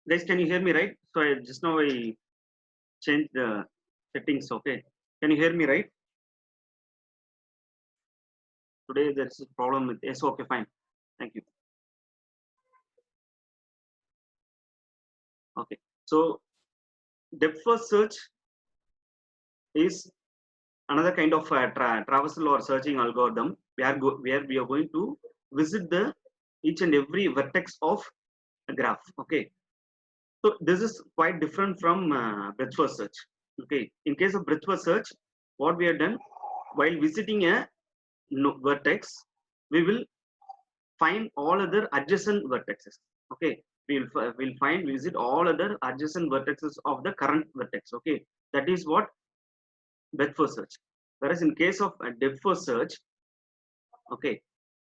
Guys, can you hear me right? So I just now I changed the settings. Okay, can you hear me right? Today there's a problem with yes. Okay, fine. Thank you. Okay, so depth first search is another kind of traversal or searching algorithm where we are going to visit the each and every vertex of a graph. Okay, so this is quite different from breadth first search. Okay, in case of breadth first search, what we have done while visiting a vertex, we will find all other adjacent vertexes. Okay, we'll find visit all other adjacent vertexes of the current vertex. Okay, that is what breadth first search. Whereas in case of depth first search, okay,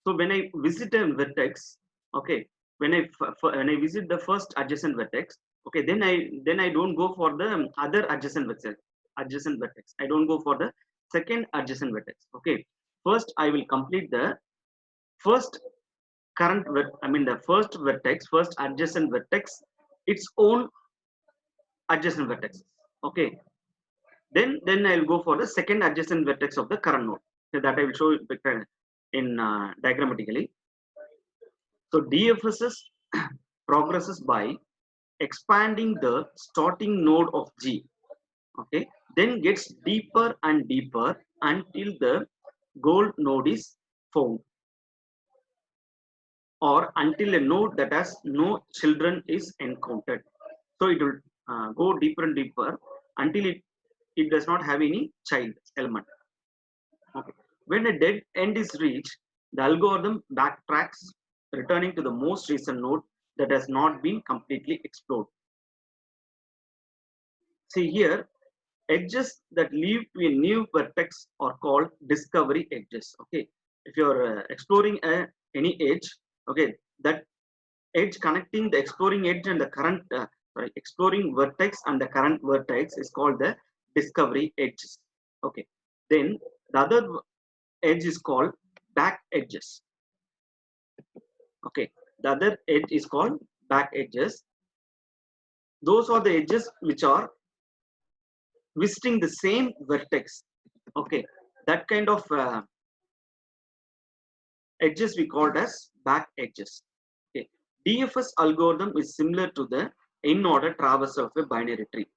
so when I visit a vertex, okay, when I visit the first adjacent vertex, okay, then I don't go for the other adjacent vertex. I don't go for the second adjacent vertex. Okay, first I will complete the first the first vertex, first adjacent vertex, its own adjacent vertex. Okay, then I'll go for the second adjacent vertex of the current node. So that I will show you in diagrammatically. So DFSS progresses by expanding the starting node of G. Okay, then gets deeper and deeper until the goal node is found, or until a node that has no children is encountered. So it will go deeper and deeper until it does not have any child element. Okay. When a dead end is reached, the algorithm backtracks, returning to the most recent node that has not been completely explored. See here, edges that lead to a new vertex are called discovery edges. Okay, if you are exploring any edge, okay, that edge connecting the exploring edge and the current exploring vertex and the current vertex is called the discovery edges. Okay, then the other edge is called back edges. Okay, the other edge is called back edges. Those are the edges which are visiting the same vertex. Okay, that kind of edges we called as back edges. Okay, DFS algorithm is similar to the in-order traversal of a binary tree.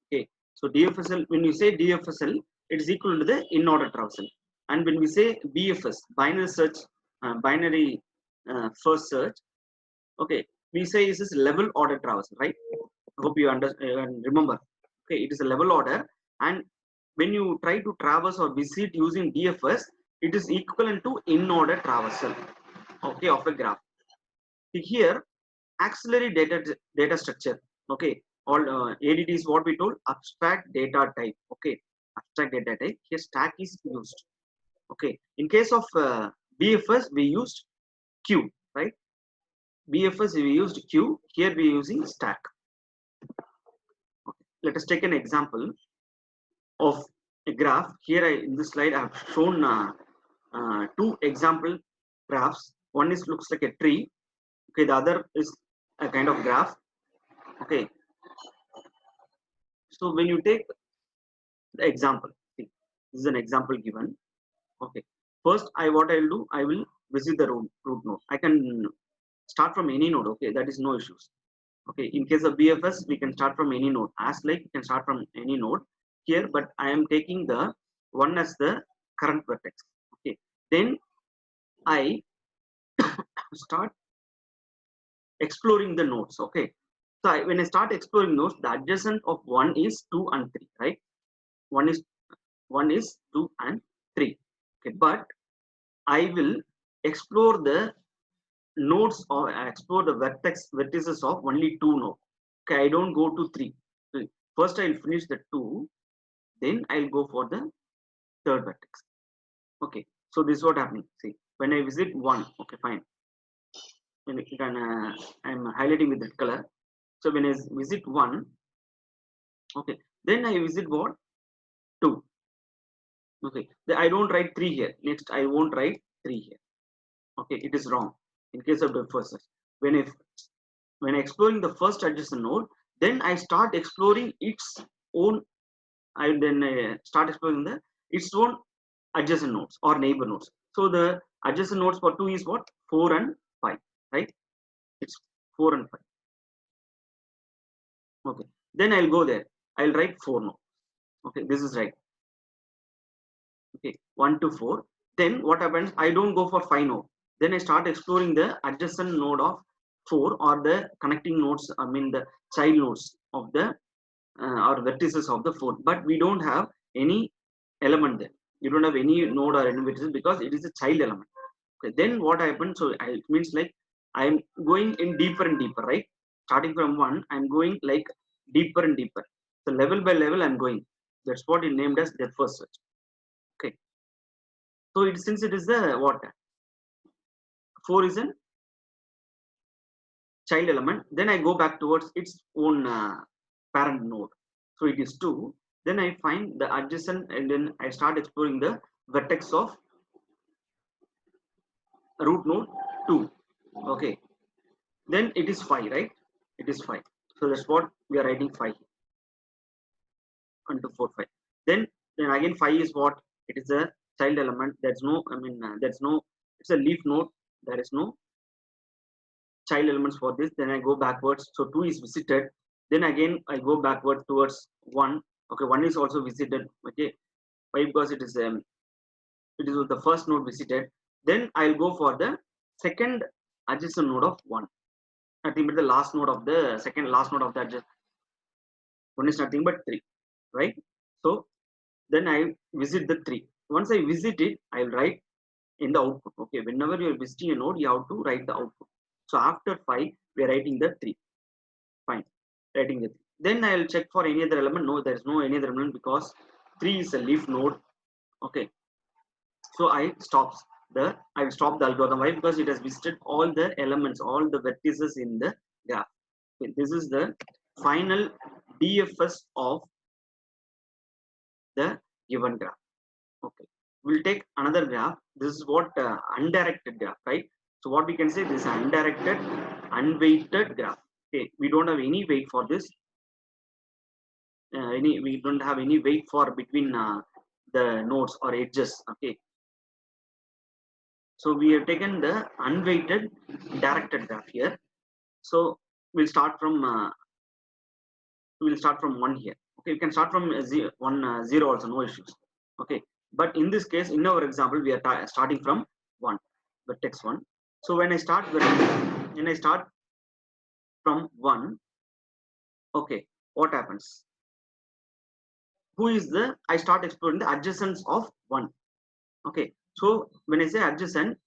Okay, so DFSL, when you say DFSL, it is equal to the in-order traversal. And when we say BFS, binary search, binary first search, okay, we say this is level order traversal, right? I hope you remember. Okay, it is a level order, and when you try to traverse or visit using DFS, it is equivalent to in-order traversal, okay, of a graph. Here, auxiliary data structure, okay, all ADT is what we told abstract data type. Okay, abstract data type. Here stack is used. Okay, in case of BFS, we used queue, right? BFS we used queue. Here we are using stack. Okay. Let us take an example of a graph. Here in this slide I have shown two example graphs. One is looks like a tree. Okay, the other is a kind of graph. Okay, so when you take the example, see, this is an example given. Okay, first what I will do, I will visit the root node. I can start from any node. Okay, that is no issues. Okay, in case of BFS, we can start from any node. As like you can start from any node here, but I am taking the one as the current vertex. Okay, then I start exploring the nodes. Okay, so when I start exploring nodes, the adjacent of 1 is 2 and 3, right? One is 2 and 3. Okay, but I will explore the nodes or explore the vertices of only 2 nodes. Okay, I don't go to 3. So first I'll finish the 2, then I'll go for the third vertex. Okay, so this is what happening. See, when I visit 1, okay, fine. When I'm highlighting with that color. So when I visit 1, okay, then I visit what? 2. Okay, I don't write 3 here. Next, I won't write 3 here. Okay, it is wrong in case of the first search. when exploring the first adjacent node, then I start exploring its own. I then start exploring its own adjacent nodes or neighbor nodes. So the adjacent nodes for 2 is what? 4 and 5, right? It's 4 and 5. Okay. Then I'll go there. I'll write 4 nodes. Okay, this is right. Okay, 1 to 4. Then what happens? I don't go for 5 node. Then I start exploring the adjacent node of 4 or the connecting nodes. I mean the child nodes of the or vertices of the 4. But we don't have any element there. You don't have any node or any vertices because it is a child element. Okay, then what happens? So it means like I am going in deeper and deeper, right? Starting from 1, I am going like deeper and deeper. So level by level, I am going. That's what it named as depth first search. Okay. So it since it is the what 4 is a child element, then I go back towards its own parent node. So it is 2. Then I find the adjacent and then I start exploring the vertex of root node 2. Okay. Then it is 5, right? It is 5. So that's what we are writing 5. 1, 2, 4, 5. Then again 5 is what? It is a child element. There's no, I mean, there's no, it's a leaf node. There is no child elements for this. Then I go backwards. So 2 is visited. Then again I go backward towards 1. Okay, 1 is also visited. Okay, why? Because it is the first node visited. Then I'll go for the second adjacent node of 1. Nothing but the last node of the second last node of the adjacent. 1 is nothing but 3, right? So then I visit the 3. Once I visit it, I'll write in the output. Okay, whenever you're visiting a node, you have to write the output. So after 5, we are writing the 3. Fine, writing the 3. Then I'll check for any other element. No, there is no any other element because 3 is a leaf node. Okay, so I will stop the algorithm. Why? Because it has visited all the elements, all the vertices in the graph. Okay, this is the final DFS of the given graph. Okay, we'll take another graph. This is what undirected graph, right? So what we can say, this is undirected, unweighted graph. Okay, we don't have any weight for this. We don't have any weight for between the nodes or edges. Okay, so we have taken the unweighted directed graph here. So we'll start from 1 here. Okay, you can start from 0 also, no issues. Okay, but in this case, in our example, we are starting from 1, vertex 1. So when I start from 1, okay, what happens? Who is the? I start exploring the adjacents of 1. Okay, so when I say adjacent,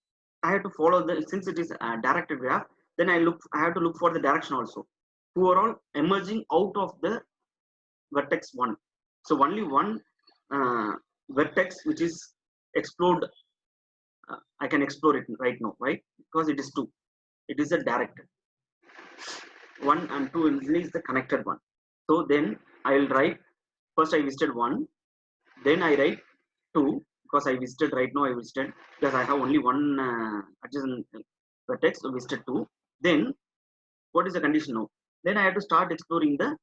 I have to follow the, since it is a directed graph, then I have to look for the direction also, who are all emerging out of the vertex 1. So only one vertex which is explored, I can explore it right now, right? Because it is 2. It is a directed 1 and 2 is the connected one. So then I will write, first I visited 1, then I write 2 because I visited right now. I visited because I have only one adjacent vertex, so visited 2. Then what is the condition now? Then I have to start exploring the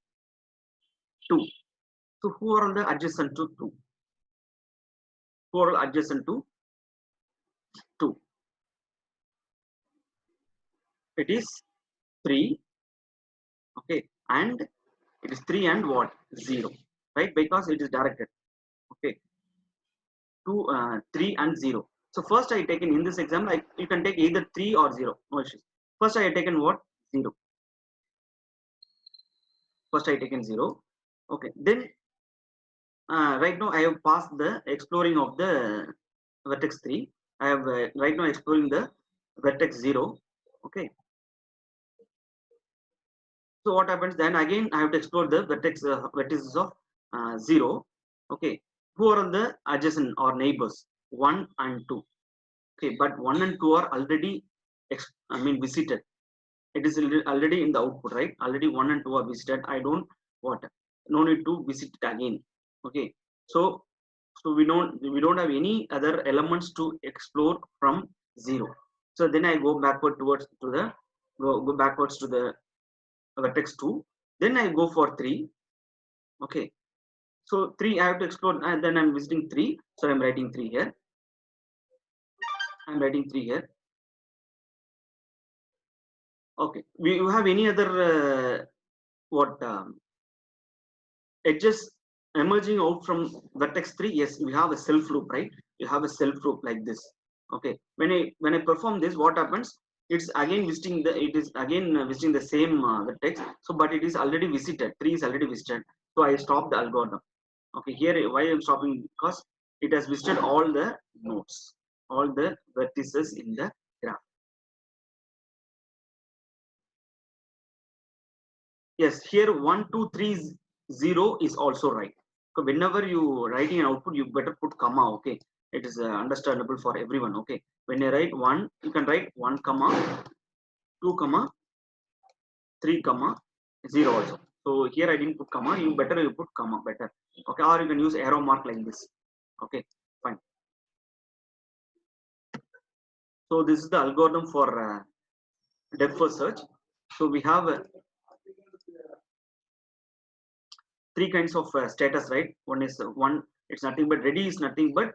2. So who are all the adjacent to 2? Who are all adjacent to 2? It is 3. Okay, and it is 3 and what? 0, right? Because it is directed. Okay, 2, 3 and 0. So first I taken in this example, you can take either 3 or 0, no issues. First I taken what? 0. First I taken 0. Okay, then right now I have passed the exploring of the vertex 3. I have right now exploring the vertex 0. Okay, so what happens then? Again I have to explore the vertices of 0. Okay, who are the adjacent or neighbors? 1 and 2. Okay, but 1 and 2 are already visited. It is already in the output, right? Already 1 and 2 are visited. I don't no need to visit it again. Okay, so we don't have any other elements to explore from 0. So then I go backward towards to the go backwards to the vertex 2. Then I go for 3. Okay. So 3 I have to explore, and then I'm visiting 3. So I'm writing 3 here. I'm writing 3 here. Okay. You have any other what edges emerging out from vertex 3? Yes, we have a self loop, right? You have a self loop like this. Okay. When I perform this, what happens? It's again visiting the visiting the same vertex. So, but it is already visited. 3 is already visited. So I stop the algorithm. Okay. Here, why I'm stopping? Because it has visited all the nodes, all the vertices in the graph. Yes, here 1 2 3 0 is also right. So whenever you writing an output, you better put comma. Okay, it is understandable for everyone. Okay, when you write 1, you can write 1 comma 2 comma 3 comma 0 also. So here I didn't put comma. You put comma better. Okay, or you can use arrow mark like this. Okay, fine. So this is the algorithm for depth first search. So we have three kinds of status, right? One is it's nothing but ready is nothing but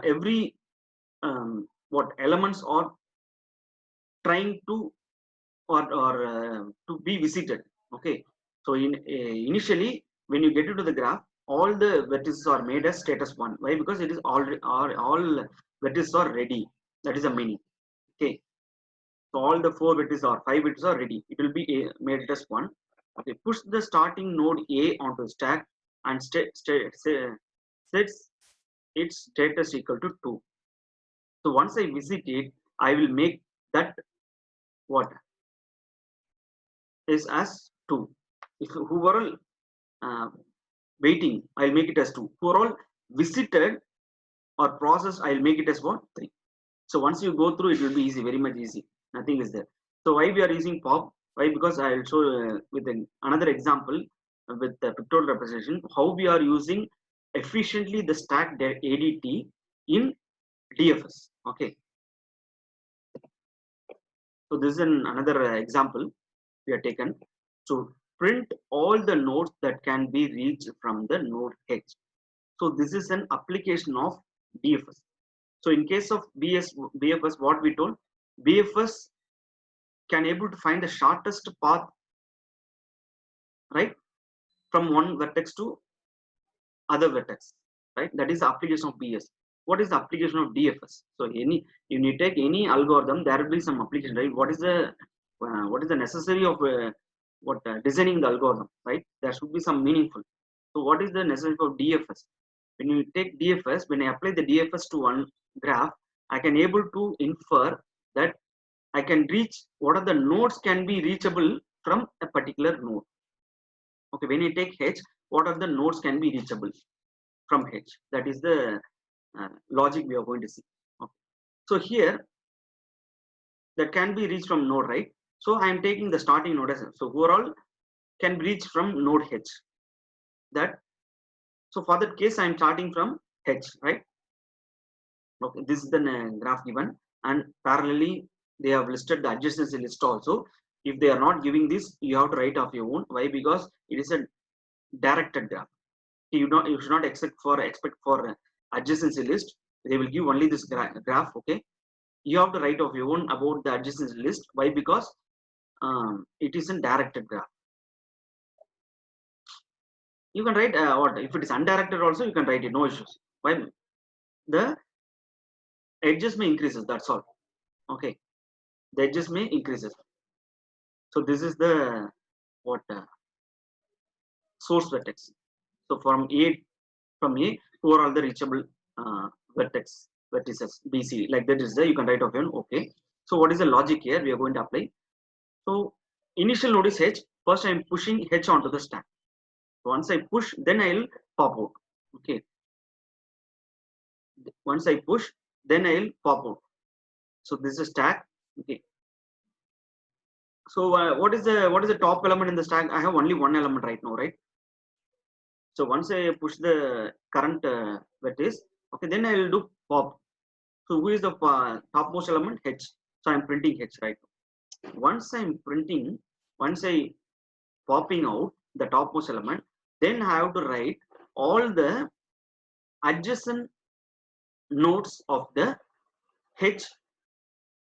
every what elements are trying to to be visited. Okay, so initially when you get into the graph, all the vertices are made as status 1. Why? Because it is all vertices are ready. That is the meaning. Okay, so all the 4 vertices or 5 vertices are ready. It will be made as 1. Okay, push the starting node A onto the stack and sets its status equal to 2. So once I visit it, I will make that what is as 2. If who are all uh, waiting, I'll make it as 2. Who are all visited or processed, I'll make it as what 3. So once you go through, it will be easy, very much easy. Nothing is there. So why we are using pop? Why? Because I'll show with another example with the pictorial representation how we are using efficiently the stack ADT in DFS. Okay. So this is another example we are taken. So print all the nodes that can be reached from the node H. So this is an application of DFS. So in case of BFS, what we told, BFS can able to find the shortest path, right, from one vertex to other vertex, right? That is the application of BS. What is the application of DFS? So when you take any algorithm, there will be some application, right? What is the necessary of designing the algorithm, right? There should be some meaningful. So what is the necessity of DFS? When you take DFS, when I apply the DFS to one graph, I can able to infer that I can reach what are the nodes can be reachable from a particular node. Okay, when you take H, what are the nodes can be reachable from H? That is the logic we are going to see. Okay. So here that can be reached from node, right? So I am taking the starting node as so overall can reach from node H. That so for that case I am starting from H, right? Okay, this is the graph given, and parallelly they have listed the adjacency list also. If they are not giving this, you have to write off your own. Why? Because it is a directed graph. You should not expect for adjacency list. They will give only this graph. Okay, you have to write off your own about the adjacency list. Why? Because it is a directed graph. You can write what if it is undirected also. You can write it, no issues. Why? The edges may increases. That's all. Okay, the edges may increases. So this is the what source vertex. So from A who are all the reachable vertices BC, like that is there. You can write off your own. Okay. So what is the logic here? We are going to apply. So initial node is H. First I am pushing H onto the stack. Once I push, then I will pop out. Okay. Once I push, then I will pop out. So this is stack. Okay. So what is the top element in the stack? I have only one element right now, right? So once I push the current vertex, okay, then I will do pop. So who is the topmost element? H. So I'm printing H right now. Once I'm printing, once I popping out the topmost element, then I have to write all the adjacent nodes of the H.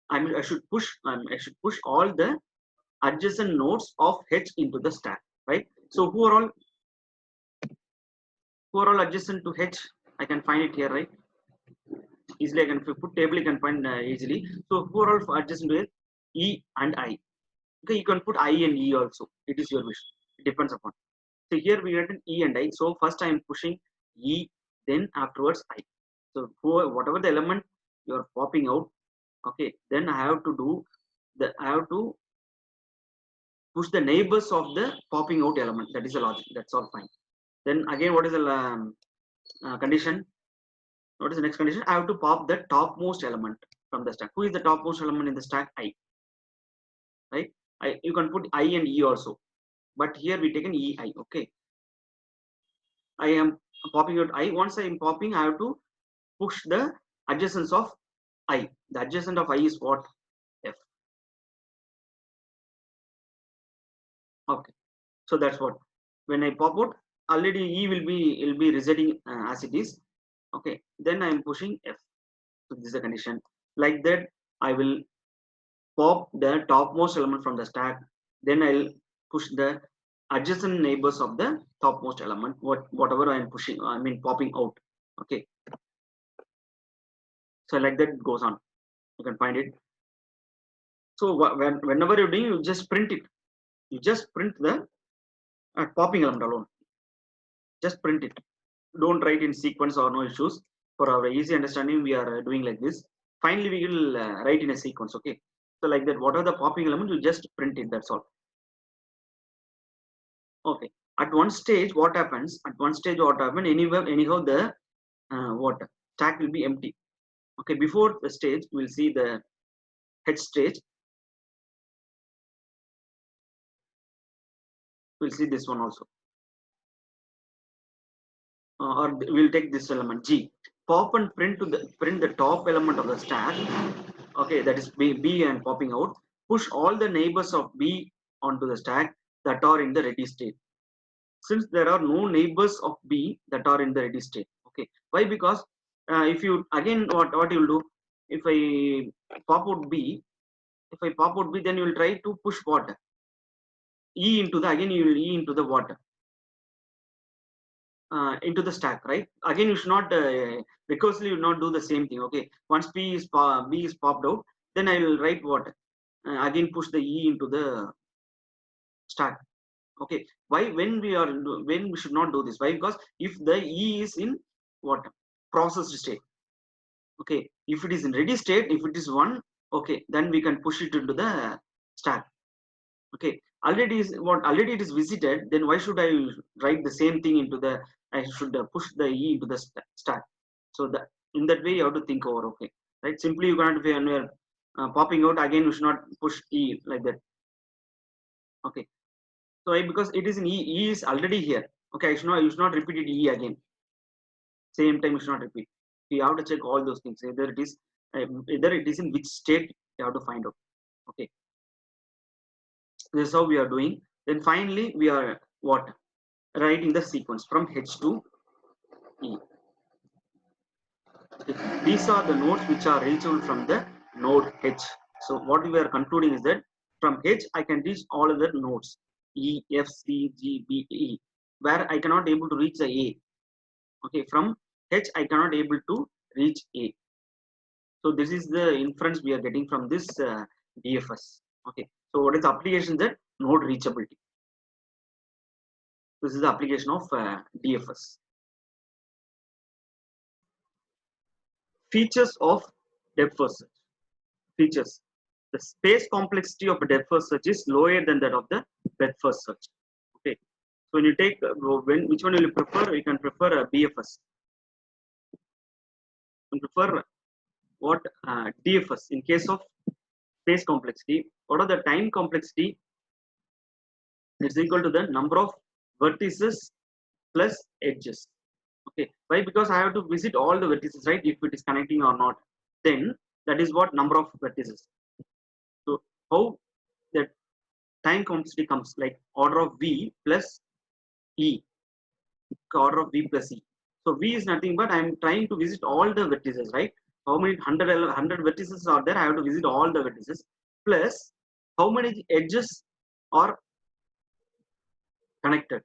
I should push all the adjacent nodes of H into the stack, right? So who are all adjacent to H? I can find it here, right? Easily I can put table, you can find easily. So who are all adjacent to it? E and I. Okay, you can put I and E also. It is your wish. It depends upon. So here we written E and I. So first I am pushing E, then afterwards I. So whatever the element you are popping out, okay, then I have to do I have to push the neighbors of the popping out element. That is the logic. That's all fine. Then again, what is the condition? What is the next condition? I have to pop the topmost element from the stack. Who is the topmost element in the stack? I. Right? You can put I and E also, but here we taken E I. Okay. I am popping out I. Once I am popping, I have to push the adjacents of I. The adjacent of I is what? F. Okay. So that's what. When I pop out, already E will be resetting as it is. Okay. Then I am pushing F. So this is the condition. Like that, I will pop the topmost element from the stack. Then I'll push the adjacent neighbors of the topmost element. Whatever I am pushing, I mean popping out. Okay. So like that it goes on. You can find it. So whenever you're doing, you just print it. You just print the popping element alone. Just print it. Don't write in sequence or no issues. For our easy understanding, we are doing like this. Finally, we will write in a sequence. Okay. So like that, whatever the popping element, you just print it. That's all. Okay. At one stage, what happens? At one stage, what happens? Anyhow, the what stack will be empty. Okay. Before the stage, we will see the H stage. We'll see this one also. Or we'll take this element G. Pop and print the top element of the stack. Okay, that is B and popping out. Push all the neighbors of B onto the stack that are in the ready state. Since there are no neighbors of B that are in the ready state. Okay, why? Because if you again what you will do, if I pop out B, then you will try to push what? E into the again you will E into the what? Into the stack, right? Again, you should not recursively you not do the same thing. Okay, once B is popped out, then I will write what? Again, push the E into the stack. Okay, why? When we should not do this? Why? Because if the E is in what processed state, okay, if it is in ready state, if it is one, okay, then we can push it into the stack. Okay, already it is visited, then why should I write the same thing into the I should push the E into the stack. So that in that way you have to think over. Okay, right? Simply you cannot when you are popping out again, you should not push E like that. Okay, so because it is in E is already here. Okay, you should not repeat it E again. Same time you should not repeat. You have to check all those things. Either it is in which state you have to find out. Okay, this is how we are doing. Then finally we are what? Writing the sequence from H to E. These are the nodes which are reachable from the node H. So what we are concluding is that from H I can reach all other nodes E, F, C, G, B, E, where I cannot able to reach the A. Okay, from H I cannot able to reach A. So this is the inference we are getting from this DFS. Okay, so what is the application? That node reachability. This is the application of DFS. Features of depth first search. Features. The space complexity of a depth first search is lower than that of the breadth first search. Okay. So when you take which one will you prefer? You can prefer a BFS. You can prefer what DFS in case of space complexity. What are the time complexity? It's equal to the number of vertices plus edges. Okay. Why? Because I have to visit all the vertices, right? If it is connecting or not, then that is what number of vertices. So how that time complexity comes like order of V plus E, order of V plus E. So V is nothing but I am trying to visit all the vertices, right? How many 100 vertices are there? I have to visit all the vertices plus how many edges are connected,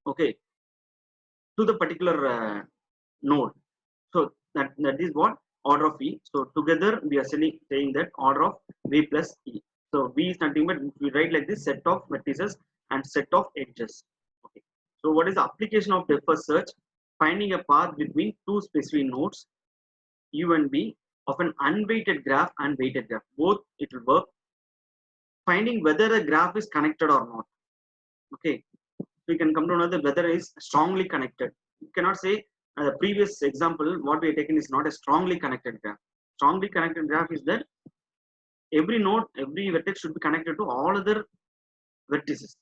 okay, to the particular node. So that is what order of V. So together we are saying that order of V plus E. So V is nothing but we write like this: set of vertices and set of edges. Okay. So what is the application of depth first search? Finding a path between two specific nodes U and B of an unweighted graph and weighted graph. Both it will work. Finding whether a graph is connected or not. Okay. We can come to know that whether is strongly connected. You cannot say the previous example what we have taken is not a strongly connected graph. Strongly connected graph is that every node, every vertex should be connected to all other vertices.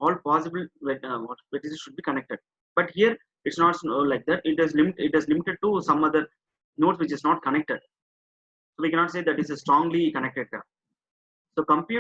All possible vertices should be connected. But here it's not like that. It is limited to some other nodes which is not connected. So we cannot say that is a strongly connected graph. So compute